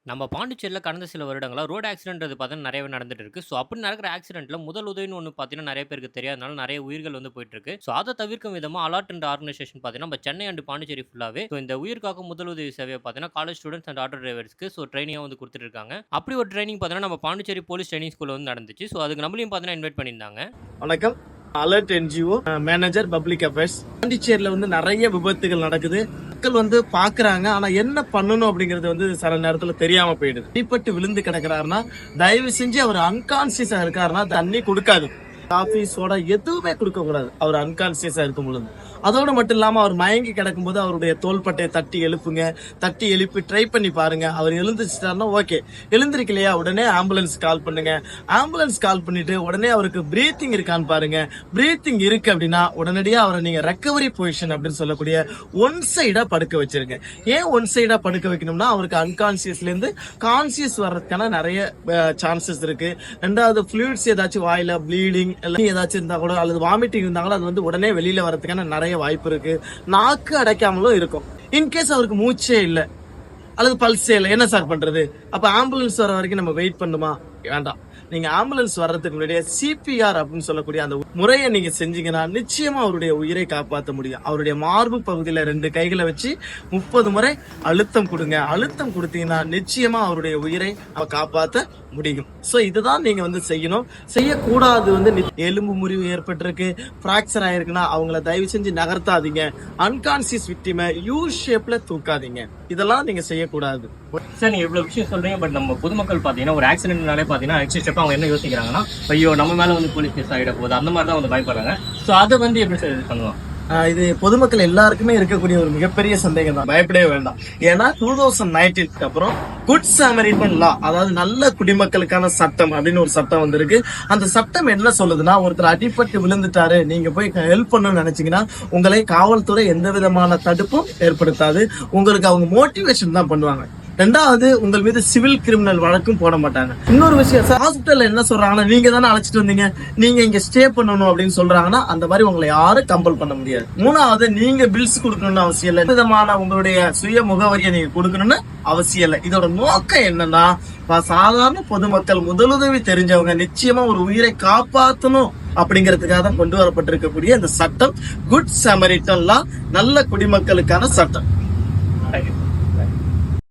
நம்ம பாண்டிச்சேரியில கடந்த சில வருடங்களா ரோட் ஆக்சிடென்ட்றது பார்த்தீங்கன்னா நெறையவே நடந்துட்டு இருக்கு. ஸோ அப்படி நடக்கிற ஆக்சிடென்ட்ல முதல் உதவின்னு ஒண்ணு பார்த்தீங்கன்னா நெறைய பேருக்கு தெரியாதனால நெறைய உயிர்கள் வந்து போயிட்டு இருக்கு. ஸோ அத தவிர்க்கும் விதமா அலாட் என்ற ஆர்கனைசேஷன் பார்த்தீங்கன்னா, நம்ம சென்னை அண்ட் பாண்டிச்சேரி ஃபுல்லாவே ஸோ இந்த உயிர் காக்கும் முதலுதவி சேவைய பார்த்தீங்கன்னா, காலேஜ் ஸ்டூடண்ட்ஸ் அண்ட் ஆட்டோ டிரைவர்ஸ்க்கு ஸோ ட்ரெய்னிங்கா வந்து குடுத்துட்டு இருக்காங்க. அப்படி ஒரு ட்ரெய்னிங் பார்த்தீங்கன்னா, நம்ம பாண்டிச்சேரி போலீஸ் ட்ரெய்னிங் ஸ்கூல்ல வந்து நடந்துச்சு. ஸோ அதுக்கு நம்மளையும் பார்த்தீங்கன்னா இன்வைட் பண்ணியிருந்தாங்க. வணக்கம். Alert NGO manager public affairs. பாண்டிச்சேரியில நிறைய விபத்துகள் நடக்குது. மக்கள் பாக்குறாங்க, ஆனா என்ன பண்ணணும் அப்படிங்கறது சில நேரத்துல தெரியாம போயிடுது. அடிபட்டு விழுந்து கிடக்குறாருன்னா தயவு செஞ்சு அவர் அன்கான்சியஸா இருக்காருன்னா தண்ணி கொடுக்காது, காஃபி சோடா எதுவுமே கொடுக்க கூடாது அவர் அன்கான்சியஸா இருக்கும் பொழுது. அதோட மட்டும் இல்லாம அவர் மயங்கி கிடக்கும் போது அவருடைய தோள்பட்டையை தட்டி எழுப்புங்க. தட்டி எழுப்பி ட்ரை பண்ணி பாருங்க. அவர் எழுந்துச்சுட்டாருன்னா ஓகே, எழுந்திருக்கலையா உடனே ஆம்புலன்ஸ் கால் பண்ணுங்க. ஆம்புலன்ஸ் கால் பண்ணிட்டு உடனே அவருக்கு பிரீத்திங் இருக்கான்னு பாருங்க. பிரீத்திங் இருக்கு அப்படின்னா உடனடியா அவரை நீங்க ரெக்கவரி பொசிஷன் அப்படின்னு சொல்லக்கூடிய ஒன் சைடா படுக்க வச்சிருங்க. ஏன் ஒன் சைடா படுக்க வைக்கணும்னா அவருக்கு அன்கான்சியஸ்ல இருந்து கான்சியஸ் வர்றதுக்கான நிறைய சான்சஸ் இருக்கு. ரெண்டாவது ஃப்ளூயிட்ஸ் ஏதாச்சும் வாயில ப்ளீடிங் ஏதாச்சும் இருந்தா கூட அல்லது வாமிட்டிங் இருந்தாங்களோ அது உடனே வெளியில வரதுக்கான நிறைய வாய்ப்பு இருக்கு. நாக்கு அடைக்காமலும் இருக்கும். இன்கேஸ் அவருக்கு மூச்சே இல்ல அல்லது பல்ஸே இல்லை, என்ன சார் பண்றது? அப்ப ஆம்புலன்ஸ் வர வரைக்கும் நம்ம வெயிட் பண்ணுமா? வேண்டாம். நீங்க ஆம்புலன்ஸ் வர்றதுக்கு முன்னாடியே சிபிஆர் அப்படின்னு சொல்லக்கூடிய அந்த முறையை நீங்க செஞ்சீங்கன்னா நிச்சயமா அவருடைய உயிரை காப்பாற்ற முடியும். அவருடைய மார்பு பகுதியில 2 கைகளை வச்சு 30 முறை அழுத்தம் கொடுங்க. அழுத்தம் கொடுத்தீங்கன்னா நிச்சயமா அவருடைய உயிரை காப்பாற்ற முடியும். சோ இதுதான் நீங்க செய்யணும். செய்யக்கூடாது எலும்பு முறிவு ஏற்பட்டிருக்கு, பிராக்சர் ஆயிருக்குன்னா அவங்கள தயவு செஞ்சு நகர்த்தாதீங்க. அன்கான்சியஸ் விக்டிமை யூ ஷேப்ல தூக்காதீங்க. இதெல்லாம் நீங்க செய்யக்கூடாது. சார் நீங்க இவ்வளவு விஷயம் சொல்றீங்க, பட் நம்ம பொதுமக்கள் பாத்தீங்கன்னா ஒரு ஆக்சிடென்ட்னாலே பாத்தீங்கன்னா நெக்ஸ்ட் ஸ்டெப் அவங்க என்ன யோசிக்கிறாங்கன்னா, ஐயோ நம்ம மேல போலீஸ் கேஸ் ஆகிட போகுது, அந்த மாதிரி தான் பயப்படுறாங்க. சோ அதை எப்படி சார் பண்ணுவோம்? இது பொதுமக்கள் எல்லாருக்குமே இருக்கக்கூடிய ஒரு மிகப்பெரிய சந்தேகம் தான். பயப்படவே வேண்டாம். ஏன்னா 2019 அப்புறம் குட் சாமரிட்டன் லா, அதாவது நல்ல குடிமக்களுக்கான சட்டம் அப்படின்னு ஒரு சட்டம் வந்திருக்கு. அந்த சட்டம் என்ன சொல்லுதுன்னா, ஒருத்தர் அடிபட்டு விழுந்துட்டாரு, நீங்க போய் ஹெல்ப் பண்ணணும்னு நினைச்சீங்கன்னா உங்களை காவல்துறை எந்த விதமான தடுப்பும் ஏற்படுத்தாது. உங்களுக்கு அவங்க மோட்டிவேஷன் தான் பண்ணுவாங்க. ரெண்டாவது, உங்கள் மீது சிவில் கிரிமினல் வழக்கும் போட மாட்டாங்க. இன்னொரு விஷயம், ஹாஸ்பிட்டல்ல என்ன சொல்றாங்கன்னா, நீங்க தானே அழைச்சிட்டு வந்தீங்க, நீங்க இங்க ஸ்டே பண்ணணும் அப்படின்னு சொல்றாங்கன்னா அந்த மாதிரி உங்களை யாரும் கம்பல் பண்ண முடியாது. மூணாவது, நீங்க பில்ஸ் கொடுக்கணும்னு அவசியம் இல்லை. விதமான உங்களுடைய சுய முகவரியை நீங்க கொடுக்கணும்னு அவசியம் இல்லை. இதோட நோக்கம் என்னன்னா, சாதாரண பொதுமக்கள் முதலுதவி தெரிஞ்சவங்க நிச்சயமா ஒரு உயிரை காப்பாற்றணும் அப்படிங்கிறதுக்காக தான் கொண்டு வரப்பட்டிருக்கக்கூடிய இந்த சட்டம் குட் சாமரிட்டன் லா, நல்ல குடிமக்களுக்கான சட்டம்.